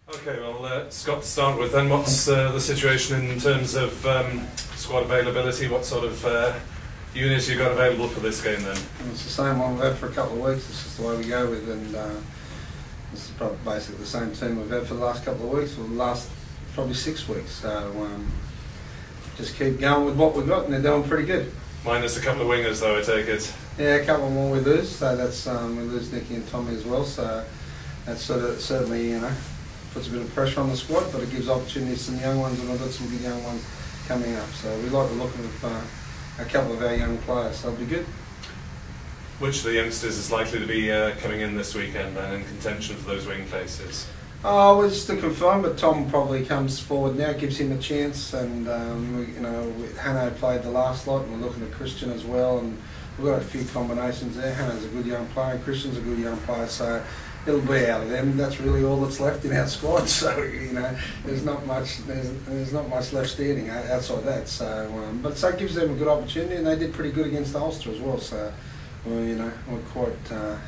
Okay, well, Scott, to start with then, what's the situation in terms of squad availability? What sort of units you got available for this game then? It's the same one we've had for a couple of weeks. It's just the way we go with, and this is probably basically the same team we've had for the last couple of weeks, or the last probably 6 weeks. So just keep going with what we've got, and they're doing pretty good. Minus a couple of wingers though, I take it. Yeah, a couple more we lose. So that's we lose Nicky and Tommy as well. So that's certainly puts a bit of pressure on the squad, but it gives opportunities to some young ones, and I've got some good young ones coming up. So we like the look of a couple of our young players, so it'll be good. Which of the youngsters is likely to be coming in this weekend then in contention for those wing places? Oh, well, just to confirm, but Tom probably comes forward now, gives him a chance, and Hanno played the last lot, and we're looking at Christian as well, and we've got a few combinations there. Hanno's a good young player, Christian's a good young player, so it'll be out of them. That's really all that's left in our squad. So there's not much left standing outside that. So, but it gives them a good opportunity, and they did pretty good against Ulster as well. So, we're quite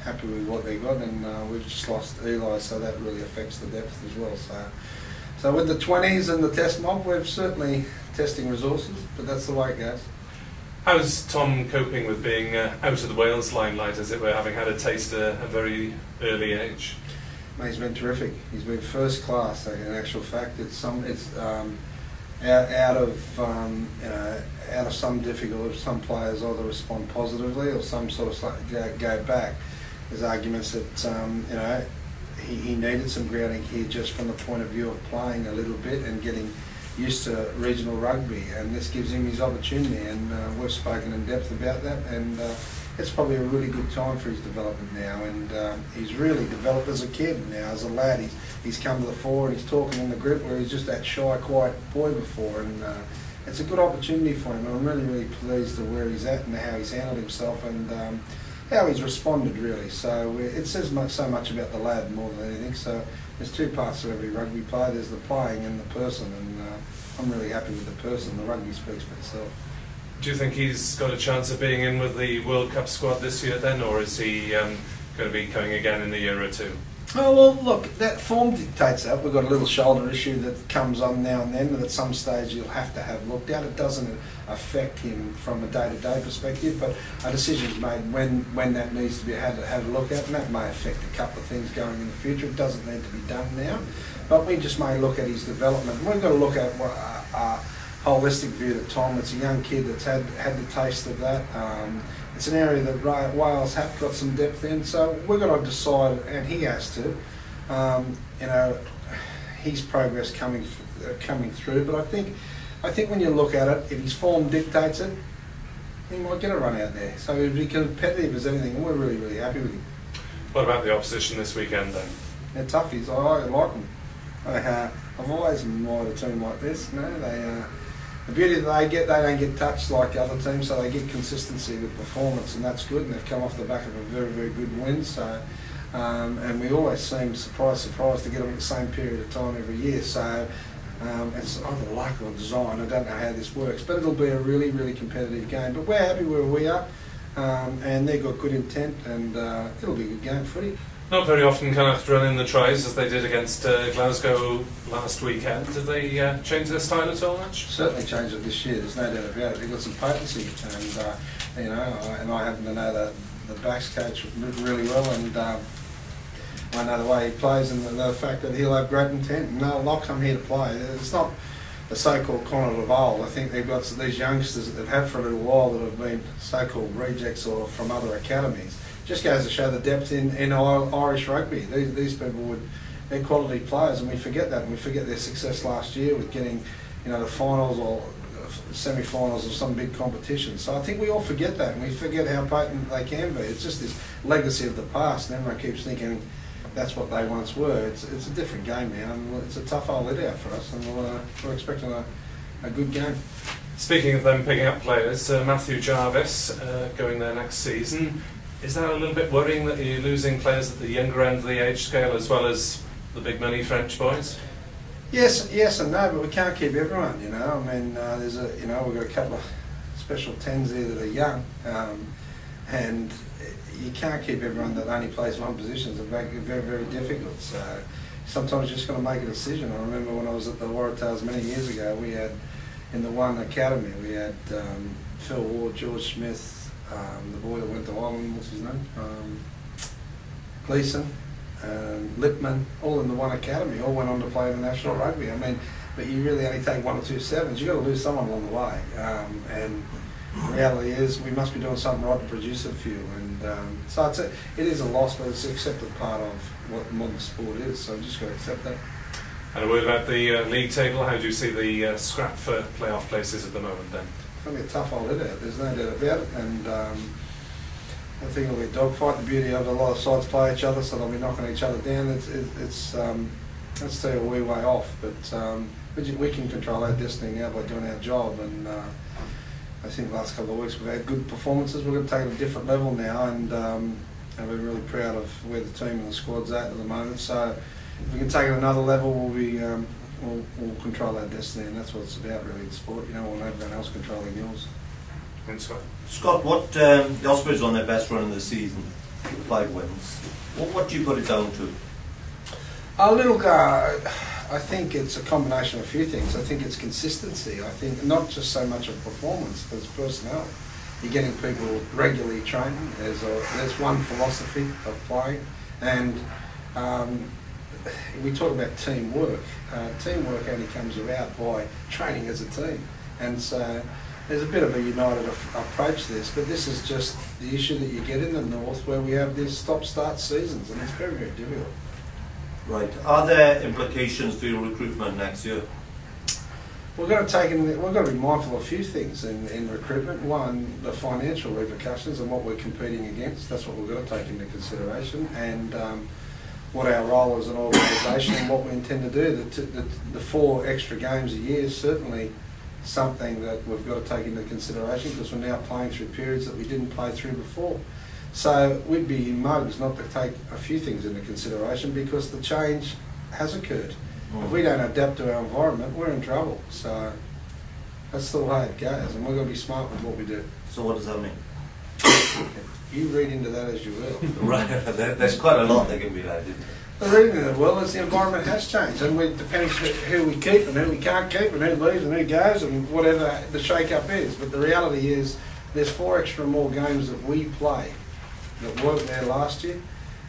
happy with what they got, and we've just lost Eli, so that really affects the depth as well. So with the 20s and the test mob, we're certainly testing resources, but that's the way it goes. How's Tom coping with being out of the Wales limelight, as it were, having had a taste at a very early age? Mate, he's been terrific. He's been first class. In actual fact, out of some difficulty. Some players either respond positively or some sort of go back. There's arguments that he needed some grounding here, just from the point of view of playing a little bit and getting used to regional rugby, and this gives him his opportunity, and we've spoken in depth about that, and it's probably a really good time for his development now, and he's really developed as a kid now. As a lad, he's come to the fore, and he's talking in the group where he's just that shy, quiet boy before, and it's a good opportunity for him. I'm really, really pleased with where he's at and how he's handled himself, and how he's responded, really. So it says so much about the lad more than anything. So there's two parts to every rugby player. There's the playing and the person, and I'm really happy with the person. The rugby speaks for itself. Do you think he's got a chance of being in with the World Cup squad this year then, or is he going to be coming again in a year or two? Oh, well, look, that form dictates that. We've got a little shoulder issue that comes on now and then, and at some stage you'll have to have looked at. It doesn't affect him from a day-to-day perspective, but a decision's made when that needs to be had a look at, and that may affect a couple of things going in the future. It doesn't need to be done now, but we just may look at his development. We've got to look at a holistic view that Tom, it's a young kid that's had the taste of that. It's an area that Wales have got some depth in, so we're going to decide, and he has to, his progress coming through. But I think when you look at it, if his form dictates it, he might get a run out there. So he'll be competitive as anything, and we're really, really happy with him. What about the opposition this weekend then? They're toughies. I like them. I've always admired a team like this. The beauty that they don't get touched like other teams, so they get consistency with performance, and that's good, and they've come off the back of a very, very good win. So, and we always seem surprised to get them at the same period of time every year. So it's either luck or design. I don't know how this works, but it'll be a really, really competitive game. But we're happy where we are, and they've got good intent, and it'll be a good game of footy. Not very often Connacht run in the tries as they did against Glasgow last weekend. Did they change their style at all much? Certainly changed it this year, there's no doubt about it. They've got some potency, and and I happen to know the backs coach really well, and I know the way he plays, and the fact that he'll have great intent, and they'll come here to play. It's not the so-called Connacht of old. I think they've got these youngsters that they've had for a little while that have been so-called rejects or from other academies. Just goes to show the depth in Irish rugby. These people they're quality players, and we forget that. And we forget their success last year with getting, the finals or semi-finals of some big competition. So I think we all forget that, and we forget how potent they can be. It's just this legacy of the past, and everyone keeps thinking that's what they once were. It's a different game now, and it's a tough old let out for us, and we're expecting a good game. Speaking of them picking up players, Matthew Jarvis going there next season. Is that a little bit worrying that you're losing players at the younger end of the age scale as well as the big money French boys? Yes and no, but we can't keep everyone. I mean, we've got a couple of special 10s there that are young, and you can't keep everyone that only plays one position. It's very, very difficult. So sometimes you just got to make a decision. I remember when I was at the Waratahs many years ago, we had, in the one academy, we had Phil Ward, George Smith, the boy that went to Ireland, what's his name? Gleeson, Lipman, all in the one academy, all went on to play in the National Rugby. I mean, but you really only take 1 or 2 sevens. You've got to lose someone along the way. And the reality is we must be doing something right to produce a few. And so it is a loss, but it's an accepted part of what modern sport is. So I've just got to accept that. And a word about the league table. How do you see the scrap for playoff places at the moment then? It's going to be a tough old hit out, there's no doubt about it. And I think it'll be a dogfight. The beauty of it, a lot of sides play each other, so they'll be knocking each other down. Let's say a wee way off, but we can control our destiny now by doing our job. And I think the last couple of weeks we've had good performances. We're going to take it to a different level now, and we're really proud of where the team and the squad's at the moment. So if we can take it another level, we'll control our destiny, and that's what it's about really in sport. You know, we'll have everyone else controlling yours. Thanks, Scott. Scott, what the Ospreys on their best run in the season, 5 wins. What do you put it down to? I think it's a combination of a few things. I think it's consistency. I think not just so much of performance, but it's personnel. You're getting people regularly training. There's one philosophy of playing, and we talk about teamwork. Teamwork only comes about by training as a team, and so there's a bit of a united approach to this. But this is just the issue that you get in the north, where we have these stop-start seasons, and it's very, very difficult. Right. Are there implications for your recruitment next year? We've got to be mindful of a few things in recruitment. One, the financial repercussions and what we're competing against. That's what we've got to take into consideration, and what our role as an organisation and what we intend to do. The 4 extra games a year is certainly something that we've got to take into consideration, because we're now playing through periods that we didn't play through before. So we'd be mugs not to take a few things into consideration, because the change has occurred. If we don't adapt to our environment, we're in trouble. So that's the way it goes, and we've got to be smart with what we do. So what does that mean? You read into that as you will. Right, there's quite a lot that can be read into. The reading of it well is the environment has changed, and it depends who we keep and who we can't keep, and who leaves and who goes, and whatever the shake-up is. But the reality is there's 4 extra more games that we play that weren't there last year,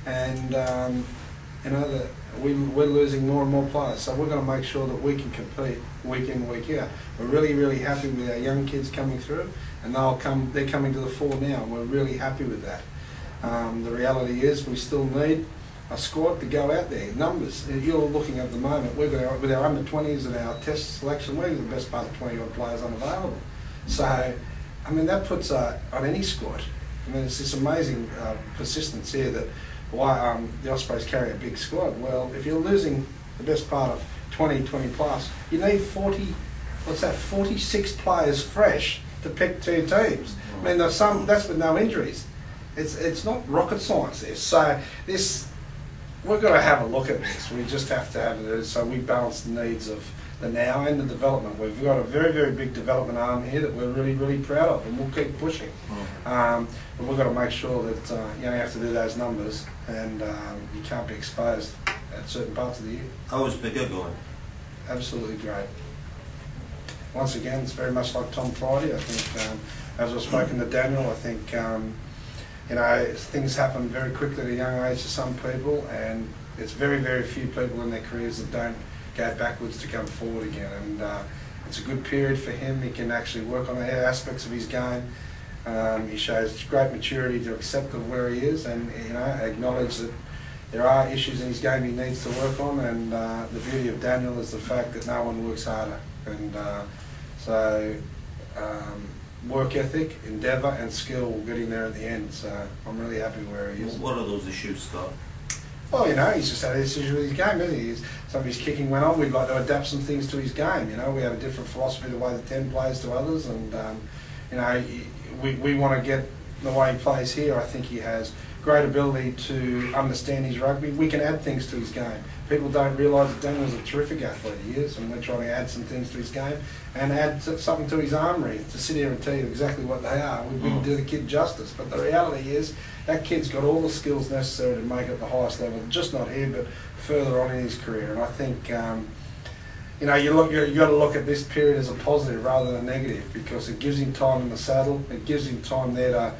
and you know that we're losing more and more players. So we're going to make sure that we can compete week in, week out. We're really, really happy with our young kids coming through, and they're coming to the fore now, and we're really happy with that. The reality is we still need a squad to go out there. Numbers, you're looking at the moment, with our under-20s and our test selection, we're the best part of 20 odd players unavailable. So, I mean, that puts on any squad. I mean, it's this amazing persistence here that why the Ospreys carry a big squad. Well, if you're losing the best part of 20 plus, you need 46 players fresh to pick 2 teams. I mean, that's with no injuries. It's not rocket science this. So we've got to have a look at this. We just have to have it so we balance the needs of the now and the development. We've got a very, very big development arm here that we're really, really proud of, and we'll keep pushing. But we've got to make sure that you have to do those numbers, and you can't be exposed at certain parts of the year. How is Bigger going? Absolutely great. Once again, it's very much like Tom Friday. I think, as I've spoken to Daniel, I think things happen very quickly at a young age to some people, and there's very, very few people in their careers that don't go backwards to come forward again. And it's a good period for him. He can actually work on the aspects of his game. He shows great maturity to accept of where he is, and acknowledge that there are issues in his game he needs to work on. And the beauty of Daniel is the fact that no one works harder. And work ethic, endeavour and skill will get him there at the end. So I'm really happy where he is. What are those issues, Scott? Well, he's just had issues with his game, isn't he? Some of his kicking went on. We'd like to adapt some things to his game. We have a different philosophy the way the 10 plays to others, and we want to get the way he plays here. I think he has great ability to understand his rugby. We can add things to his game. People don't realise that Daniel's a terrific athlete. He is, and we're trying to add some things to his game and add something to his armoury. To sit here and tell you exactly what they are, we wouldn't do the kid justice. But the reality is, that kid's got all the skills necessary to make it at the highest level, just not here, but further on in his career. And I think, you know, you've got to look at this period as a positive rather than a negative, because it gives him time in the saddle, it gives him time there to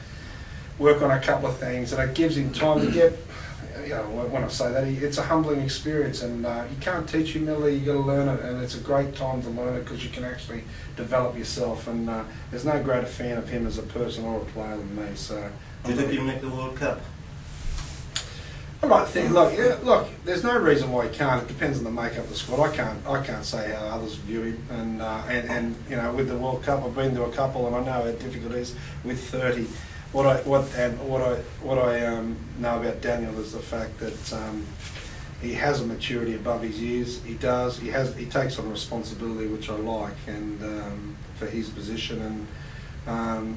work on a couple of things, and it gives him time to get, you know, when I say that, it's a humbling experience, and you can't teach humility, you've got to learn it, and it's a great time to learn it because you can actually develop yourself, and there's no greater fan of him as a person or a player than me. So, do you think he'll make the World Cup? I might think, look, there's no reason why he can't. It depends on the makeup of the squad. I can't say how others view him, and you know, with the World Cup, I've been to a couple, and I know how difficult it is with 30. What I know about Daniel is the fact that he has a maturity above his years. He takes on responsibility, which I like, and for his position, and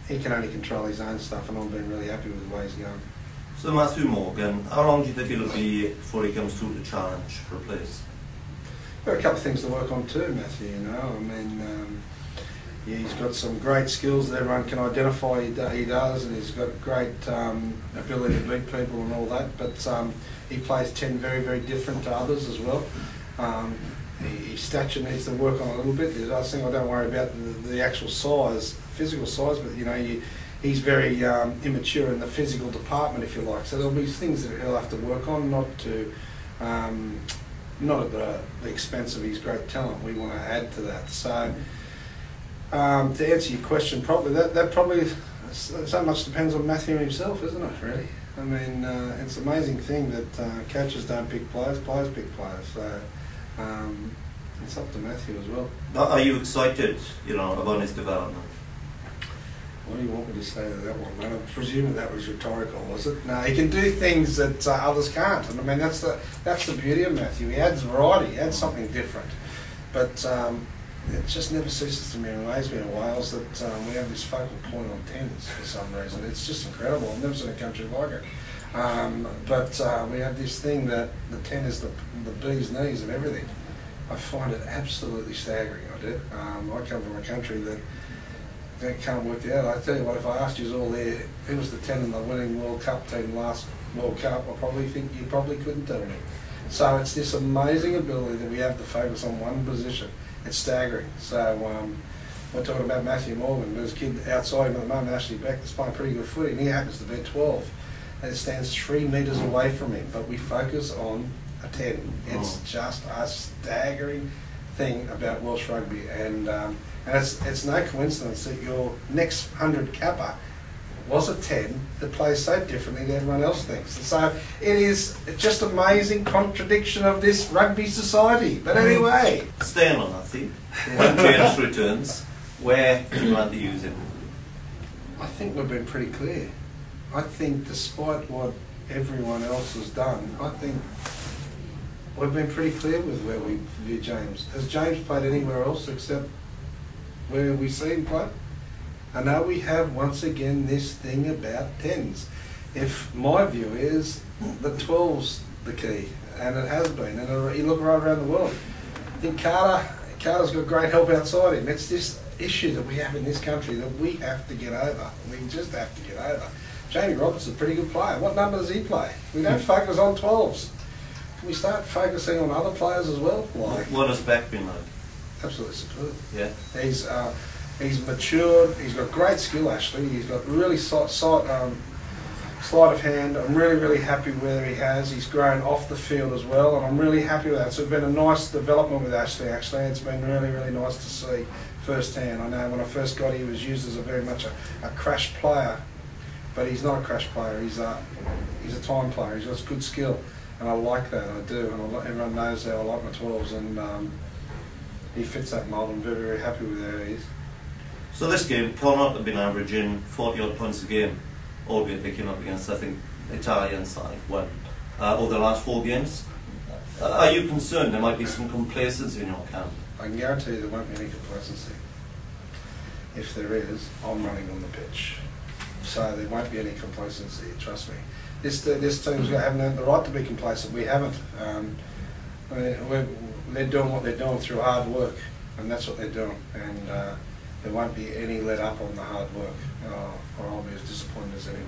he can only control his own stuff, and I've been really happy with the way he's going. So Matthew Morgan, how long do you think it'll be before he comes through the challenge for a place? Got a couple of things to work on too, Matthew. You know, I mean, yeah, he's got some great skills that everyone can identify. He does, and he's got great ability to beat people and all that. But he plays 10 very, very different to others as well. His stature needs to work on a little bit. The other thing, I don't worry about the actual size, physical size, but you know, he's very immature in the physical department, if you like. So there'll be things that he'll have to work on, not at the expense of his great talent. We want to add to that. So to answer your question, probably that probably so much depends on Matthew himself, isn't it? Really, I mean, it's an amazing thing that coaches don't pick players, players pick players. So it's up to Matthew as well. Are you excited, you know, about his development? What do you want me to say to that one, man? I'm presuming that was rhetorical, was it? No, he can do things that others can't, and I mean that's the beauty of Matthew. He adds variety, he adds something different. But it just never ceases to amaze me in Wales that we have this focal point on tens for some reason. It's just incredible. I've never seen a country like it. But we have this thing that the 10 is the bee's knees of everything. I find it absolutely staggering. I do. I come from a country that can't work it out. I tell you what, if I asked you all there, who was the 10 in the winning World Cup team last World Cup, I probably think you probably couldn't tell me. So it's this amazing ability that we have to focus on one position. It's staggering. So we're talking about Matthew Morgan. There's a kid outside him at the moment, Ashley Beck, that's playing pretty good footy, and he happens to be 12. And it stands 3 metres away from him, but we focus on a 10. It's just a staggering thing about Welsh rugby, and it's no coincidence that your next 100 capper was a 10 that plays so differently than everyone else thinks. And so it is just amazing contradiction of this rugby society. But anyway, staying on that theme, when James returns, where do you want to use him? I think we've been pretty clear. I think despite what everyone else has done, I think we've been pretty clear with where we view James. Has James played anywhere else except where we see him play? I know we have once again this thing about 10s. If my view is the 12's the key, and it has been, and you look right around the world. I think Carter's got great help outside him. It's this issue that we have in this country that we have to get over. We just have to get over. Jamie Robertson's a pretty good player. What number does he play? We don't focus on 12s. Can we start focusing on other players as well? Like, what has Beck been like? Absolutely superb. Yeah. He's matured. He's got great skill. Actually, he's got really sleight of hand. I'm really, really happy where he has. He's grown off the field as well, and I'm really happy with that. So it's been a nice development with Ashley. Actually, it's been really, really nice to see firsthand. I know when I first got here, he was used as very much a crash player, but he's not a crash player. He's a time player. He's got good skill, and I like that. I do, and everyone knows how I like my 12s, and he fits that mould. I'm very, very happy with how he is. So this game, Connacht have been averaging 40-odd points a game, albeit they came up against, I think, Italian side over the last 4 games. Are you concerned there might be some complacency in your camp? I can guarantee you there won't be any complacency. If there is, I'm running on the pitch. So there won't be any complacency, trust me. This team's haven't earned the right to be complacent. We haven't. They're doing what they're doing through hard work, and that's what they're doing. And there won't be any let up on the hard work, or I'll be as disappointed as anyone.